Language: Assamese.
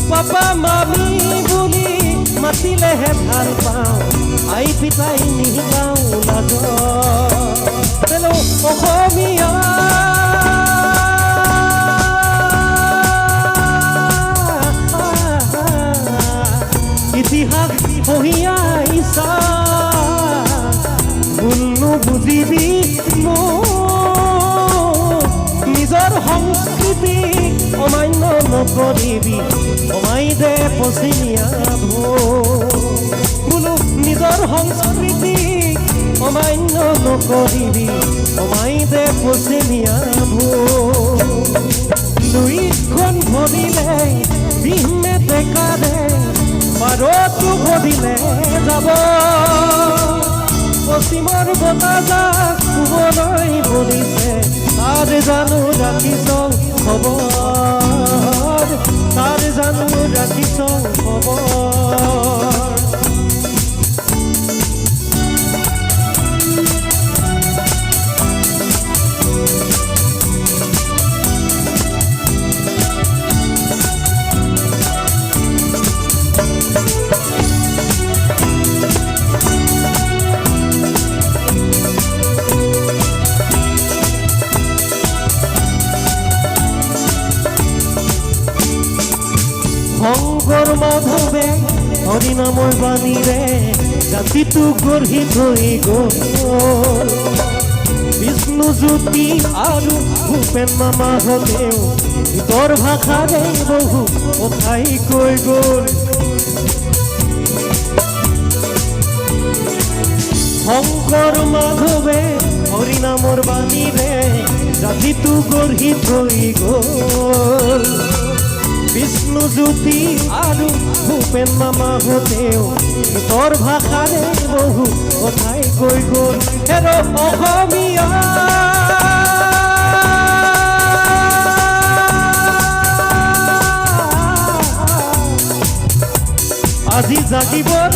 পাপা মামি বুলি মাতিলেহে ভাল পাওঁ আই পিতাই নিশিকাওঁ লাজ হেল্ল' অসমীয়া ইতিহাস পঢ়িয়া ইচ্ছা ভুলনো বুজিবি নিজৰ সংস্কৃতি অমান্য নকৰিবি অমাই দে পশ্চিমীয়া বোলো নিজৰ সংস্কৃতি অমান্য নকৰিবি অমাই দে পশ্চিমীয়া দুইখন ভৰিলে বিহনে ডেকা দে বাৰতো বদিলে যাব পশ্চিমৰ বতাজাক শুবলৈ বলিছে তাৰ জানো ৰাখিছ খবৰ তাৰ জানো ৰাখিছ খবৰ শংকৰ মাধৱে হৰিনামৰ বাণীৰে জাতিটো গঢ়ি থৈ গ'ল বিষ্ণুজ্যোতি আৰু ভূপেন মামাহঁতেও গীতৰ ভাষাৰে বহু কথাই কৈ গ'ল শংকৰ মাধৱে হৰিনামৰ বাণীৰে জাতিটো গঢ়ি থৈ গ'ল বিষ্ণুজ্যোতি আৰু ভূপেন মামাহঁতেও গীতৰ ভাষাৰে বহু কথাই কৈ গ'ল হেৰ অসমীয়া আজি জাগিবৰ